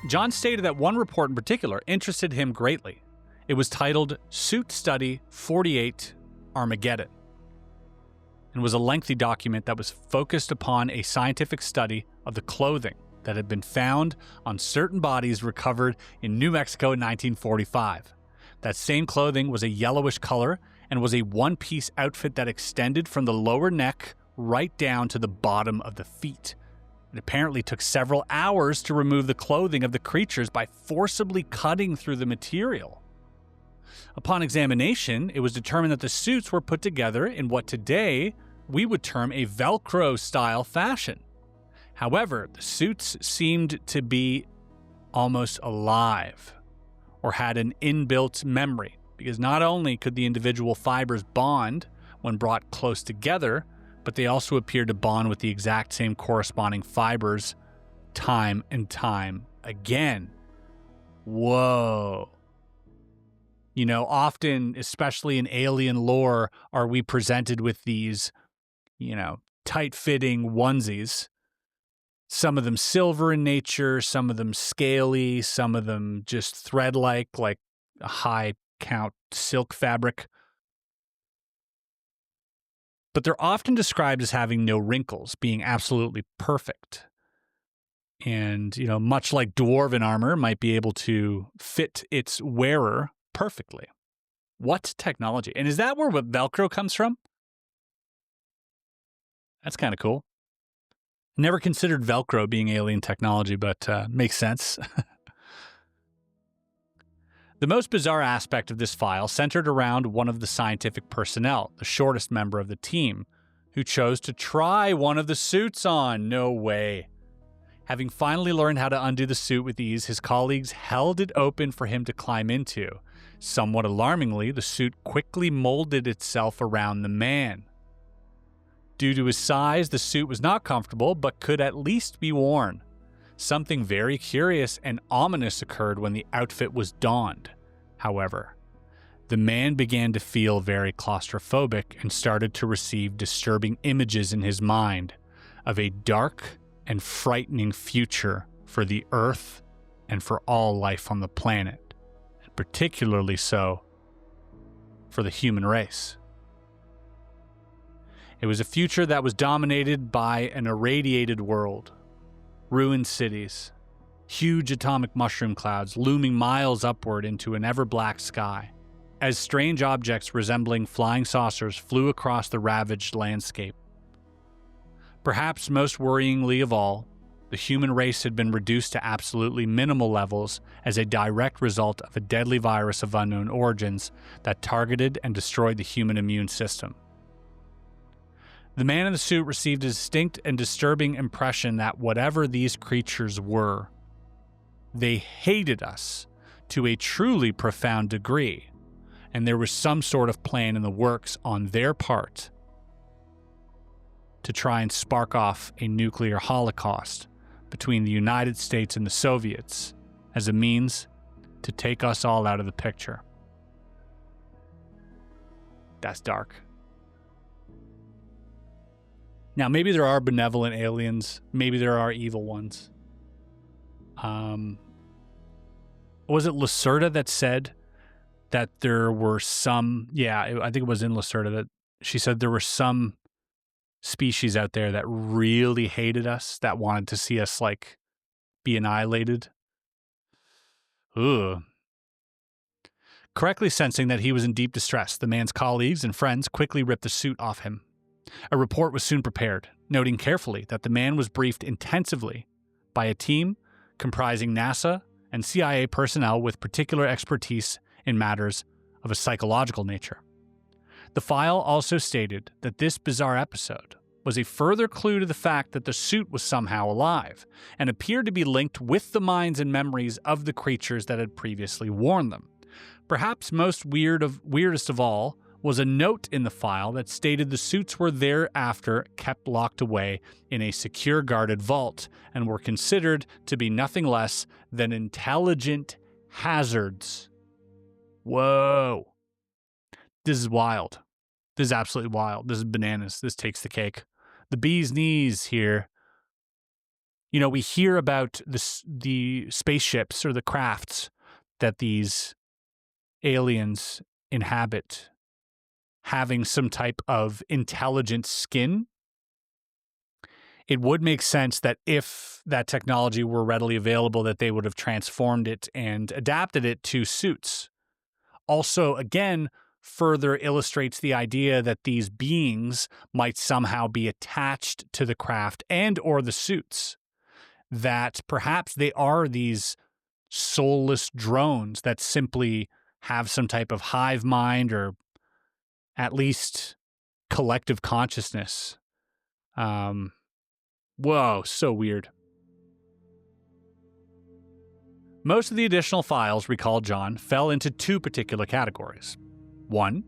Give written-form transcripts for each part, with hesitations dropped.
John stated that one report in particular interested him greatly. It was titled Suit Study 48 Armageddon, and was a lengthy document that was focused upon a scientific study of the clothing that had been found on certain bodies recovered in New Mexico in 1945. That same clothing was a yellowish color and was a one-piece outfit that extended from the lower neck right down to the bottom of the feet. It apparently took several hours to remove the clothing of the creatures by forcibly cutting through the material. Upon examination, it was determined that the suits were put together in what today we would term a Velcro-style fashion. However, the suits seemed to be almost alive, or had an inbuilt memory, because not only could the individual fibers bond when brought close together, but they also appeared to bond with the exact same corresponding fibers time and time again. Whoa. You know, often, especially in alien lore, are we presented with these, tight-fitting onesies. Some of them silver in nature, some of them scaly, some of them just thread-like, like a high-count silk fabric. But they're often described as having no wrinkles, being absolutely perfect. And, much like dwarven armor might be able to fit its wearer perfectly. What technology? And is that where Velcro comes from? That's kind of cool. Never considered Velcro being alien technology, but makes sense. The most bizarre aspect of this file centered around one of the scientific personnel, the shortest member of the team, who chose to try one of the suits on. No way. Having finally learned how to undo the suit with ease, his colleagues held it open for him to climb into. Somewhat alarmingly, the suit quickly molded itself around the man. Due to his size, the suit was not comfortable, but could at least be worn. Something very curious and ominous occurred when the outfit was donned. However, the man began to feel very claustrophobic and started to receive disturbing images in his mind of a dark and frightening future for the Earth and for all life on the planet, and particularly so for the human race. It was a future that was dominated by an irradiated world, ruined cities, huge atomic mushroom clouds looming miles upward into an ever-black sky, as strange objects resembling flying saucers flew across the ravaged landscape. Perhaps most worryingly of all, the human race had been reduced to absolutely minimal levels as a direct result of a deadly virus of unknown origins that targeted and destroyed the human immune system. The man in the suit received a distinct and disturbing impression that whatever these creatures were, they hated us to a truly profound degree, and there was some sort of plan in the works on their part to try and spark off a nuclear holocaust between the United States and the Soviets as a means to take us all out of the picture. That's dark. Now, maybe there are benevolent aliens. Maybe there are evil ones. Was it Lacerda that said that there were some... Yeah, I think it was in Lacerda that she said there were some species out there that really hated us, that wanted to see us, be annihilated. Ugh. Correctly sensing that he was in deep distress, the man's colleagues and friends quickly ripped the suit off him. A report was soon prepared, noting carefully that the man was briefed intensively by a team comprising NASA and CIA personnel with particular expertise in matters of a psychological nature. The file also stated that this bizarre episode was a further clue to the fact that the suit was somehow alive and appeared to be linked with the minds and memories of the creatures that had previously worn them. Perhaps most weirdest of all was a note in the file that stated the suits were thereafter kept locked away in a secure guarded vault and were considered to be nothing less than intelligent hazards. Whoa. This is wild. This is absolutely wild. This is bananas. This takes the cake. The bee's knees here. We hear about the spaceships or the crafts that these aliens inhabit having some type of intelligent skin. It would make sense that if that technology were readily available, that they would have transformed it and adapted it to suits. Also, again, further illustrates the idea that these beings might somehow be attached to the craft and or the suits, that perhaps they are these soulless drones that simply have some type of hive mind or at least collective consciousness. Whoa, so weird. Most of the additional files, recalled John, fell into two particular categories. One,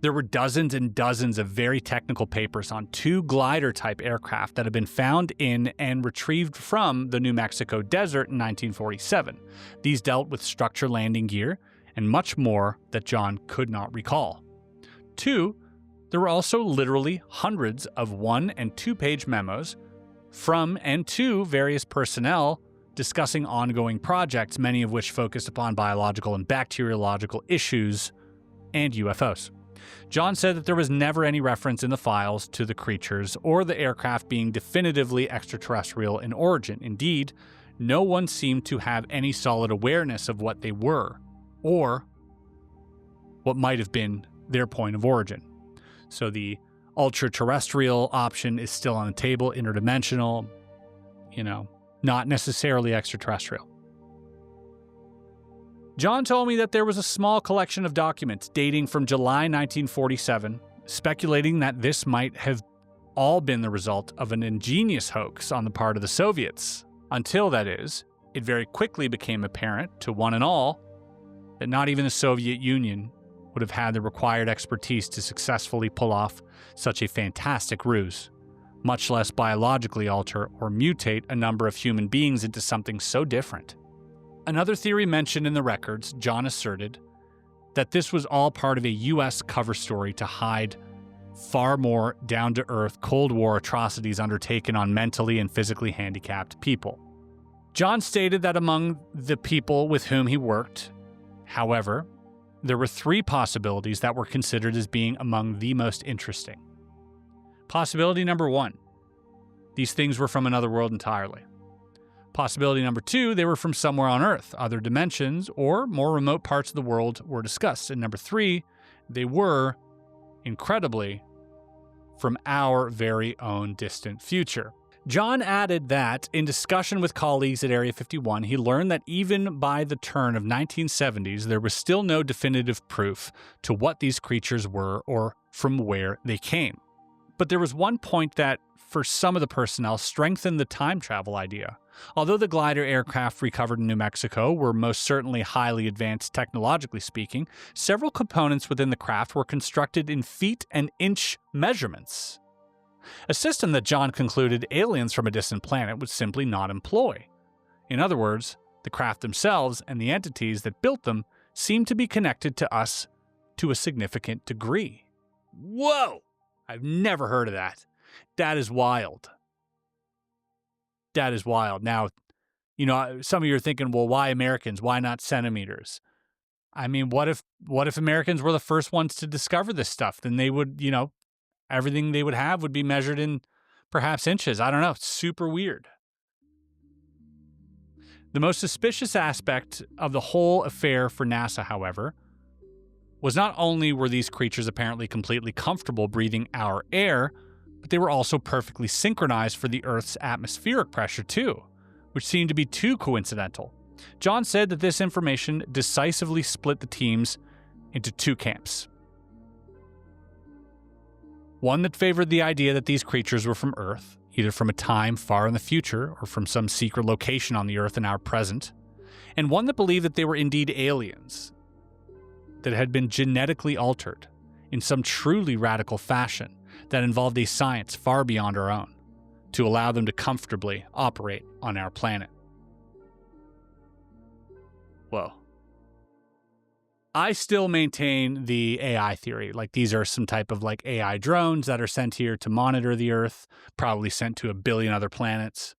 there were dozens and dozens of very technical papers on two glider-type aircraft that had been found in and retrieved from the New Mexico desert in 1947. These dealt with structure landing gear and much more that John could not recall. Two, there were also literally hundreds of 1- and 2-page memos from and to various personnel discussing ongoing projects, many of which focused upon biological and bacteriological issues and UFOs. John said that there was never any reference in the files to the creatures or the aircraft being definitively extraterrestrial in origin. Indeed, no one seemed to have any solid awareness of what they were or what might have been their point of origin. So the ultra-terrestrial option is still on the table, interdimensional, not necessarily extraterrestrial. John told me that there was a small collection of documents dating from July 1947, speculating that this might have all been the result of an ingenious hoax on the part of the Soviets, until, that is, it very quickly became apparent to one and all that not even the Soviet Union would have had the required expertise to successfully pull off such a fantastic ruse, much less biologically alter or mutate a number of human beings into something so different. Another theory mentioned in the records, John asserted that this was all part of a U.S. cover story to hide far more down-to-earth Cold War atrocities undertaken on mentally and physically handicapped people. John stated that among the people with whom he worked, however, there were 3 possibilities that were considered as being among the most interesting. Possibility number 1, these things were from another world entirely. Possibility number 2, they were from somewhere on Earth, other dimensions, or more remote parts of the world were discussed. And number 3, they were, incredibly, from our very own distant future. John added that, in discussion with colleagues at Area 51, he learned that even by the turn of 1970s, there was still no definitive proof to what these creatures were or from where they came. But there was one point that, for some of the personnel, strengthened the time travel idea. Although the glider aircraft recovered in New Mexico were most certainly highly advanced technologically speaking, several components within the craft were constructed in feet and inch measurements. A system that John concluded aliens from a distant planet would simply not employ. In other words, the craft themselves and the entities that built them seemed to be connected to us to a significant degree. Whoa! I've never heard of that. That is wild. That is wild. Now, some of you are thinking, well, why Americans? Why not centimeters? I mean, what if Americans were the first ones to discover this stuff? Then they would, everything they would have would be measured in perhaps inches. I don't know. It's super weird. The most suspicious aspect of the whole affair for NASA, however, was not only were these creatures apparently completely comfortable breathing our air, but they were also perfectly synchronized for the Earth's atmospheric pressure too, which seemed to be too coincidental. John said that this information decisively split the teams into 2 camps. One that favored the idea that these creatures were from Earth, either from a time far in the future or from some secret location on the Earth in our present, and one that believed that they were indeed aliens, that had been genetically altered in some truly radical fashion that involved a science far beyond our own to allow them to comfortably operate on our planet. Whoa. I still maintain the AI theory. Like, these are some type of AI drones that are sent here to monitor the Earth, probably sent to a billion other planets.